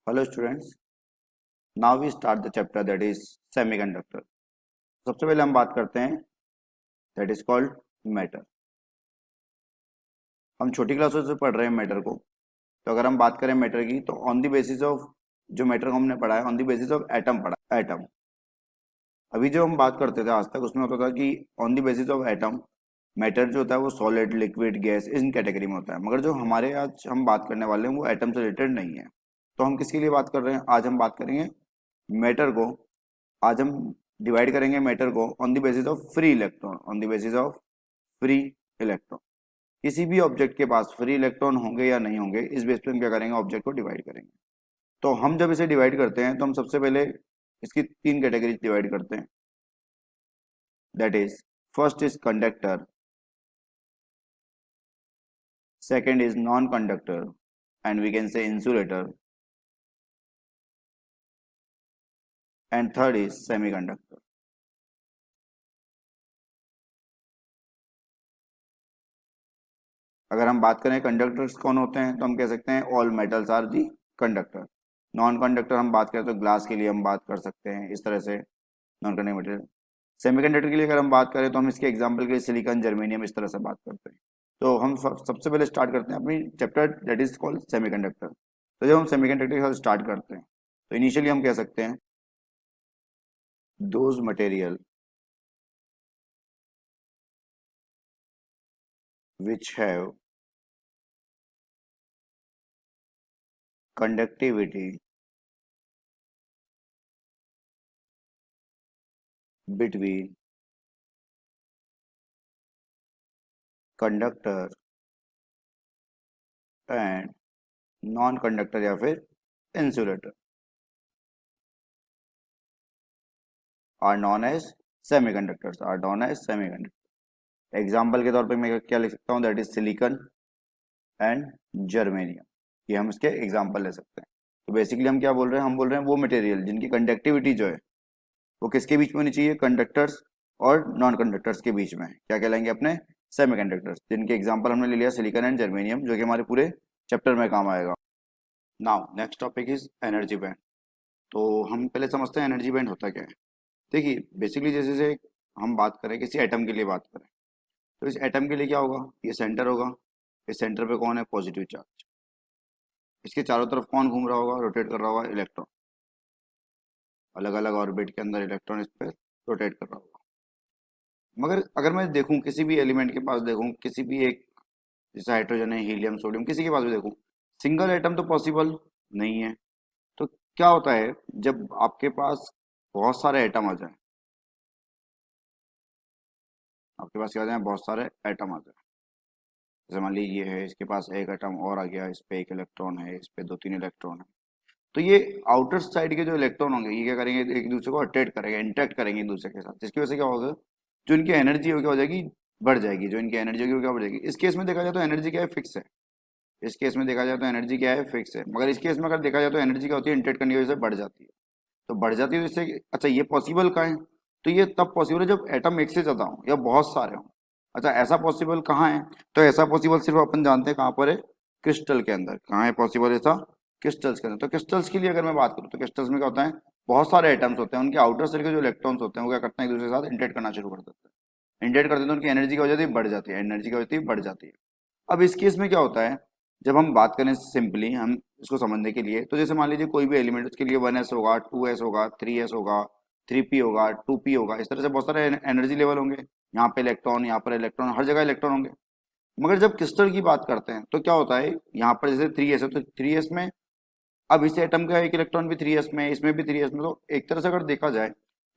Hello students, now we start the chapter that is semiconductor. सबसे पहले हम बात करते हैं that is called matter. हम छोटी क्लासों से पढ़ रहे हैं मैटर को, तो अगर हम बात करें मैटर की तो ऑन द बेसिस ऑफ जो मैटर को हमने पढ़ा है on the basis of atom पढ़ा एटम। अभी जो हम बात करते थे आज तक उसमें होता था कि on the basis of atom matter जो होता है वो solid liquid gas in category में होता है, मगर जो हमारे आज हम बात करने वाले हैं वो एटम से रिलेटेड नहीं है। तो हम किसके लिए बात कर रहे हैं? आज हम बात करेंगे मैटर को। आज हम डिवाइड करेंगे मैटर को on the basis of free electron, on the basis of free electron. किसी भी ऑब्जेक्ट के पास फ्री इलेक्ट्रॉन होंगे या नहीं होंगे, इस बेस पे हम क्या करेंगे, ऑब्जेक्ट को डिवाइड करेंगे। तो हम जब इसे डिवाइड करते हैं तो हम सबसे पहले इसकी तीन कैटेगरी डिवाइड करते हैं, that is first is conductor, second is non conductor and we can say insulator, and third is semiconductor. अगर हम बात करें कंडक्टर्स कौन होते हैं तो हम कह सकते हैं all metals are the conductor. Non conductor हम बात करें तो ग्लास के लिए हम बात कर सकते हैं इस तरह से, नॉन कंडक्टिंग मटेरियल। सेमीकंडक्टर के लिए अगर हम बात करें तो हम इसके एग्जांपल के लिए सिलिकॉन, जर्मेनियम इस तरह से बात करते हैं। तो हम सबसे पहले स्टार्ट करते हैं अपनी chapter that is called semiconductor. तो जब हम सेमीकंडक्टर के साथ स्टार्ट करते हैं तो इनिशियली हम कह सकते हैं those material which have conductivity between conductor and non-conductor या फिर insulator are known as semiconductors, are known as semiconductor। Example के तौर पे मैं क्या लिख सकता हूँ, that is silicon and germanium, ये हम इसके एग्जाम्पल ले सकते हैं। तो बेसिकली हम क्या बोल रहे हैं, हम बोल रहे हैं वो मटेरियल जिनकी कंडक्टिविटी जो है वो किसके बीच में होनी चाहिए, कंडक्टर्स और नॉन कंडक्टर्स के बीच में, क्या कहलाएंगे अपने सेमीकंडक्टर्स, जिनके एग्जांपल हमने ले लिया सिलिकॉन एंड जर्मेनियम, जो कि हमारे पूरे चैप्टर में काम आएगा। Now next topic is energy band. तो हम पहले समझते हैं एनर्जी बैंड होता क्या है। देखिए बेसिकली जैसे से हम बात करें किसी एटम के लिए बात करें तो इस एटम के लिए क्या होगा, ये सेंटर होगा, इस सेंटर पे कौन है, पॉजिटिव चार्ज। इसके चारों तरफ कौन घूम रहा होगा, रोटेट कर रहा होगा, इलेक्ट्रॉन। अलग अलग ऑर्बिट के अंदर इलेक्ट्रॉन इस पर रोटेट कर रहा होगा। मगर अगर मैं देखूं किसी भी एलिमेंट के पास, देखूं किसी भी एक, जैसे हाइड्रोजन है, हीलियम, सोडियम, किसी के पास भी देखूं, सिंगल एटम तो पॉसिबल नहीं है। तो क्या होता है जब आपके पास बहुत सारे एटम आ जाए, आपके पास क्या आ जाए, बहुत सारे एटम आ जाए। जैसे मान लीजिए ये है, इसके पास एक एटम और आ गया, इस पे एक इलेक्ट्रॉन है, इस पे दो तीन इलेक्ट्रॉन है। तो ये आउटर साइड के जो इलेक्ट्रॉन होंगे ये क्या करेंगे, एक दूसरे को अट्रैक्ट करेंगे, इंटरेक्ट करेंगे एक दूसरे के साथ, जिसकी वजह से क्या होगा, जो इनकी एनर्जी होगी क्या हो जाएगी, बढ़ जाएगी। जो इनकी एनर्जी होगी वो क्या बढ़ जाएगी। इस केस में देखा जाए तो एनर्जी क्या है, फिक्स है। इस केस में देखा जाए तो एनर्जी क्या है, फिक्स है। मगर इस केस में अगर देखा जाए तो एनर्जी क्या होती है, इंटरेक्ट करने की वजह से बढ़ जाती है। तो बढ़ जाती है तो इससे अच्छा ये पॉसिबल कहाँ है, तो ये तब पॉसिबल है जब एटम एक से ज्यादा हो या बहुत सारे हों। अच्छा ऐसा पॉसिबल कहाँ है, तो ऐसा पॉसिबल सिर्फ अपन जानते हैं कहाँ पर है, क्रिस्टल के अंदर। कहाँ है पॉसिबल ऐसा, क्रिस्टल्स के अंदर। तो क्रिस्टल्स के लिए अगर मैं बात करूँ तो क्रिस्टल्स में क्या होता है, बहुत सारे एटम्स होते हैं, उनके आउटर साइड के जो इलेक्ट्रॉन्स होते हैं वो क्या करते हैं, एक दूसरे के साथ इंटरेक्ट करना शुरू कर देते हैं। इंटरेक्ट करते हैं तो उनकी एनर्जी की वजह से बढ़ जाती है, एनर्जी की वजह से बढ़ जाती है। अब इस केस में क्या होता है, जब हम बात करें सिंपली हम इसको समझने के लिए, तो जैसे मान लीजिए कोई भी एलिमेंट, उसके लिए 1s होगा, 2s होगा, 3s होगा, 3p होगा, 2p होगा, इस तरह से बहुत सारे एनर्जी लेवल होंगे। यहाँ पे इलेक्ट्रॉन, यहाँ पर इलेक्ट्रॉन, हर जगह इलेक्ट्रॉन होंगे। मगर जब क्रिस्टल की बात करते हैं तो क्या होता है, यहाँ पर जैसे 3s है तो 3s में अब इस एटम का एक इलेक्ट्रॉन भी 3s में है, इसमें भी 3s में। तो एक तरह से अगर देखा जाए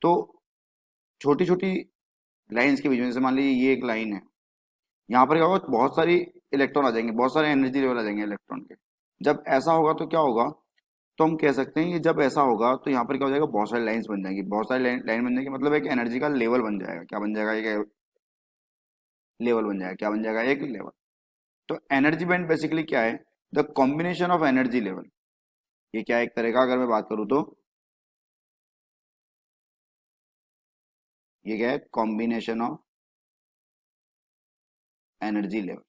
तो छोटी छोटी लाइन्स के बीच में, जैसे मान लीजिए ये एक लाइन है, यहाँ पर क्या होगा, बहुत सारी इलेक्ट्रॉन आ जाएंगे, बहुत सारे एनर्जी लेवल आ जाएंगे इलेक्ट्रॉन के। जब ऐसा होगा तो क्या होगा, तो हम कह सकते हैं कि जब ऐसा होगा तो यहाँ पर क्या हो जाएगा, बहुत सारी लाइंस बन जाएंगी। बहुत सारी लाइन बन जाएगी मतलब एक एनर्जी का लेवल बन जाएगा। क्या बन जाएगा, एक लेवल बन जाएगा। क्या बन जाएगा, एक लेवल। तो एनर्जी बैंड बेसिकली क्या है, the combination of energy level. ये क्या है, एक तरह का अगर मैं बात करूँ तो ये क्या है, कॉम्बिनेशन ऑफ एनर्जी लेवल।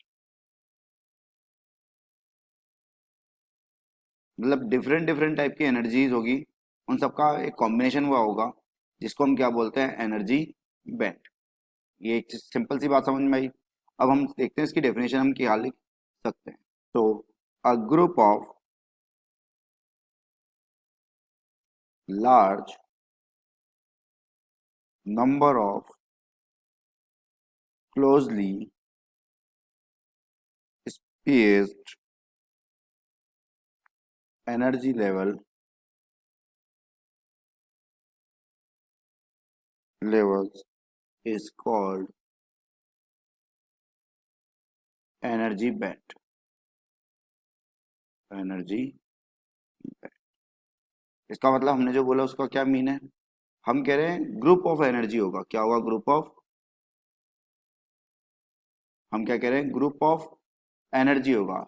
मतलब डिफरेंट डिफरेंट टाइप की एनर्जीज होगी, उन सबका एक कॉम्बिनेशन हुआ होगा, जिसको हम क्या बोलते हैं, एनर्जी बैंड। ये एक सिंपल सी बात समझ में आई। अब हम देखते हैं इसकी डेफिनेशन हम क्या लिख सकते हैं। तो a group of large number of closely spaced energy levels is called energy band। Energy, इसका मतलब हमने जो बोला उसका क्या मीन है, हम कह रहे हैं ग्रुप ऑफ एनर्जी होगा, क्या होगा, ग्रुप ऑफ, हम क्या कह रहे हैं, ग्रुप ऑफ एनर्जी होगा,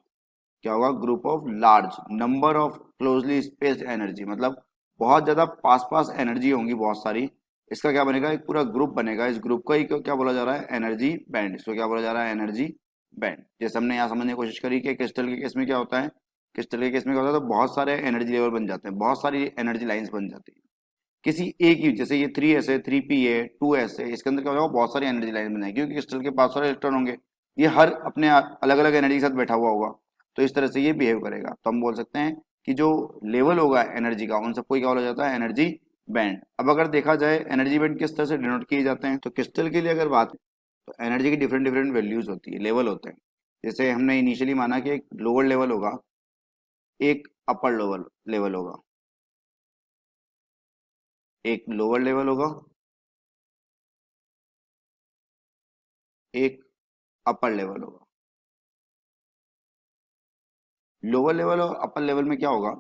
क्या होगा, group of large number of closely spaced energy, मतलब बहुत ज्यादा पास पास एनर्जी होंगी बहुत सारी, इसका क्या बनेगा, एक पूरा ग्रुप बनेगा, इस ग्रुप का ही क्या बोला जा रहा है, एनर्जी बैंड। इसको क्या बोला जा रहा है, एनर्जी बैंड। जैसे हमने यहाँ समझने की कोशिश करी कि क्रिस्टल के केस में क्या होता है, क्रिस्टल के केस में क्या होता है, तो बहुत सारे एनर्जी लेवल बन जाते हैं, बहुत सारी एनर्जी लाइंस बन जाती है किसी एक ही, जैसे ये 3s है, 3p है, 2s है, इसके अंदर क्या होगा, बहुत सारी एनर्जी लाइन बनाएगी, क्योंकि क्रिस्टल के पास सारे इलेक्ट्रॉन होंगे, ये हर अपने अलग अलग एनर्जी के साथ बैठा हुआ होगा, तो इस तरह से ये बिहेव करेगा। तो हम बोल सकते हैं कि जो लेवल होगा एनर्जी का, उन सबको क्या बोला जाता है, एनर्जी बैंड। अब अगर देखा जाए एनर्जी बैंड किस तरह से डिनोट किए जाते हैं, तो क्रिस्टल के लिए अगर बात, तो एनर्जी की डिफरेंट डिफरेंट वैल्यूज होती है, लेवल होते हैं। जैसे हमने इनिशियली माना कि एक लोअर लेवल होगा, एक अपर लेवल लेवल होगा, एक लोअर लेवल होगा, एक अपर लेवल होगा। लोअर लेवल और अपर लेवल में क्या होगा,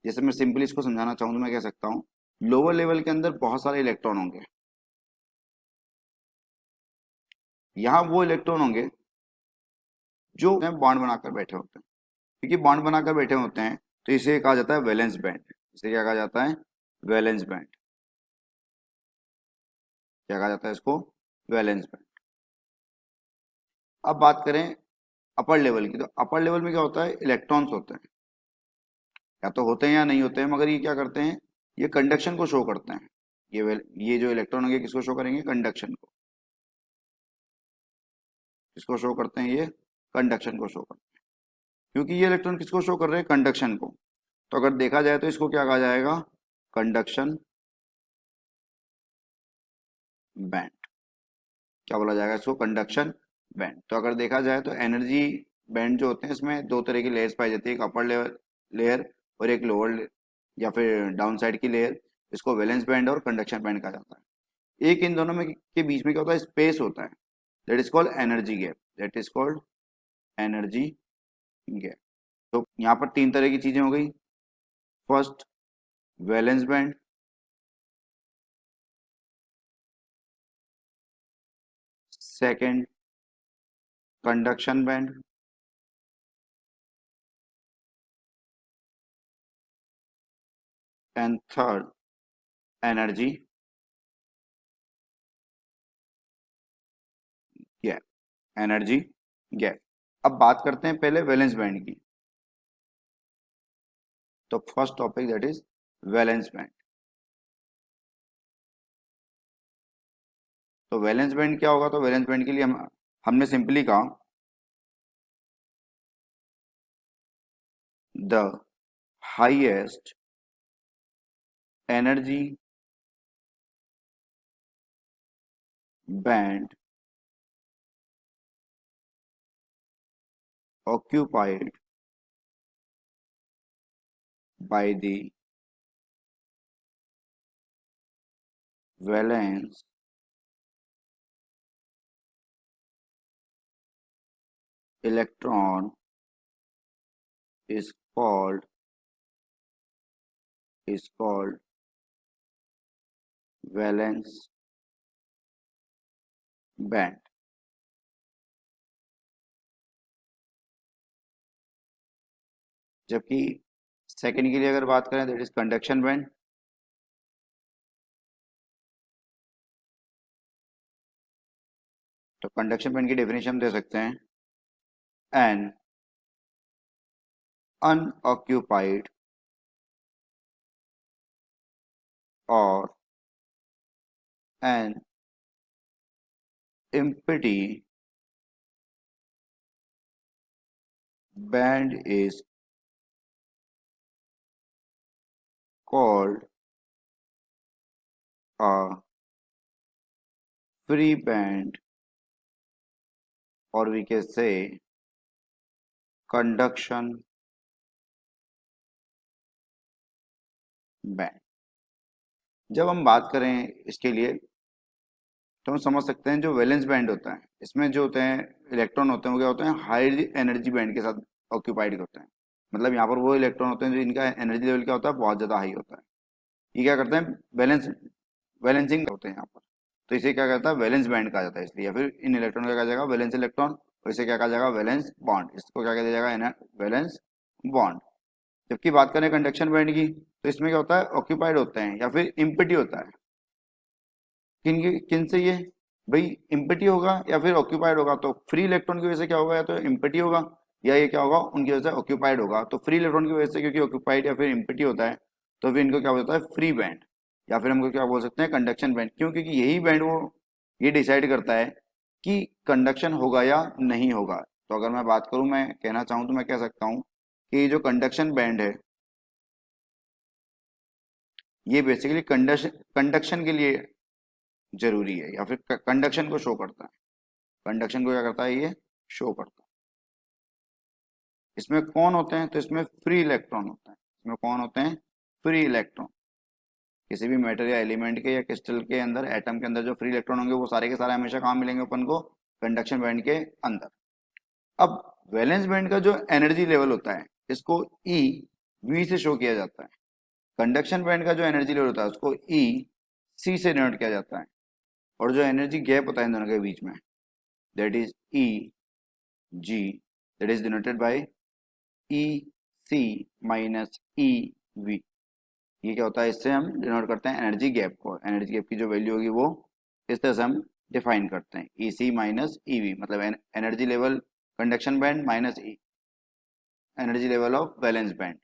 जैसे मैं सिंपली इसको समझाना चाहूँ तो मैं कह सकता हूँ, लोअर लेवल के अंदर बहुत सारे इलेक्ट्रॉन होंगे, यहाँ वो इलेक्ट्रॉन होंगे जो बॉन्ड बनाकर बैठे होते हैं, क्योंकि बॉन्ड बनाकर बैठे होते हैं तो इसे कहा जाता है वैलेंस बैंड। इसे क्या कहा जाता है, वैलेंस बैंड। क्या कहा जाता है इसको, वैलेंस बैंड। अब बात करें अपर लेवल की, तो अपर लेवल में क्या होता है, इलेक्ट्रॉन्स होते हैं, या तो होते हैं या नहीं होते हैं, मगर ये क्या करते हैं, ये कंडक्शन को शो करते हैं। ये जो इलेक्ट्रॉन होंगे किसको शो करेंगे, कंडक्शन को। किसको शो करते हैं, ये कंडक्शन को शो करते हैं, क्योंकि ये इलेक्ट्रॉन किसको शो कर रहे हैं, कंडक्शन को। तो अगर देखा जाए तो इसको क्या कहा जाएगा, कंडक्शन बैंड। क्या बोला जाएगा इसको, कंडक्शन बैंड। तो अगर देखा जाए तो एनर्जी बैंड जो होते हैं इसमें दो तरह की लेयर्स पाई जाती है, एक अपर लेवल लेयर और एक लोअर या फिर डाउन साइड की लेयर। इसको वैलेंस बैंड और कंडक्शन बैंड कहा जाता है। एक इन दोनों में के बीच में क्या होता है, स्पेस होता है, that is called energy gap, that is called energy gap. तो यहाँ पर तीन तरह की चीजें हो गई, first valence band, second conduction band, and third energy gap, energy gap. अब बात करते हैं पहले वैलेंस बैंड की। तो first topic that is valence band. तो वैलेंस बैंड क्या होगा, तो वैलेंस बैंड के लिए हमने सिंपली कहा the highest energy band occupied by the valence electron is called valence band। जबकि सेकंड के लिए अगर बात करें दैट इज कंडक्शन बैंड। तो कंडक्शन बैंड की डेफिनेशन हम दे सकते हैं, an unoccupied or an empty band is called a free band, or we can say conduction band. जब हम बात करें इसके लिए तो हम समझ सकते हैं जो वैलेंस बैंड होता है इसमें जो होते हैं इलेक्ट्रॉन होते हैं वो क्या होते हैं हाई एनर्जी बैंड के साथ ऑक्यूपाइड होते हैं। मतलब यहाँ पर वो इलेक्ट्रॉन होते हैं जो इनका एनर्जी लेवल क्या होता है बहुत ज़्यादा हाई होता है। ये क्या करते हैं बैलेंसिंग होते हैं यहाँ पर। तो इसे क्या कहता है वैलेंस बैंड कहा जाता है। इसलिए या फिर इन इलेक्ट्रॉन का कहा जाएगा वैलेंस इलेक्ट्रॉन और इसे क्या कहा जाएगा वैलेंस बॉन्ड। इसको क्या कहा जाएगा वैलेंस बॉन्ड। जबकि बात करें कंडक्शन बैंड की तो इसमें क्या होता है ऑक्यूपाइड होते हैं या फिर इम्पिटी होता है। किन से ये भाई इम्पिटी होगा या फिर ऑक्यूपाइड होगा। तो फ्री इलेक्ट्रॉन की वजह से क्या होगा या तो इम्पिटी होगा या ये क्या होगा उनकी वजह से ऑक्यूपाइड होगा। तो फ्री इलेक्ट्रॉन की वजह से क्योंकि ऑक्यूपाइड या फिर इम्पिटी होता है तो फिर इनको क्या होता है फ्री बैंड या फिर हमको क्या बोल सकते हैं कंडक्शन बैंड। क्यों क्योंकि यही बैंड वो ये डिसाइड करता है कि कंडक्शन होगा या नहीं होगा। तो अगर मैं बात करूं मैं कहना चाहूँ तो मैं कह सकता हूँ कि जो कंडक्शन बैंड है ये बेसिकली कंडक्शन के लिए जरूरी है या फिर कंडक्शन को शो करता है। कंडक्शन को क्या करता है ये शो करता है। इसमें कौन होते हैं तो इसमें फ्री इलेक्ट्रॉन होते हैं। इसमें कौन होते हैं फ्री इलेक्ट्रॉन। किसी भी मेटर या एलिमेंट के या क्रिस्टल के अंदर एटम के अंदर जो फ्री इलेक्ट्रॉन होंगे वो सारे के सारे हमेशा कहाँ मिलेंगे अपन को कंडक्शन बैंड के अंदर। अब वैलेंस बैंड का जो एनर्जी लेवल होता है इसको ई वी से शो किया जाता है। कंडक्शन बैंड का जो एनर्जी लेवल होता है उसको ई सी से डिनोट किया जाता है। और जो एनर्जी गैप होता है इन दोनों के बीच में that is E G that is denoted by E C minus E V. ये क्या होता है इससे हम डिनोट करते हैं एनर्जी गैप को। एनर्जी गैप की जो वैल्यू होगी वो इस तरह से हम डिफाइन करते हैं ई सी माइनस ई वी मतलब energy level conduction band minus energy level of valence band.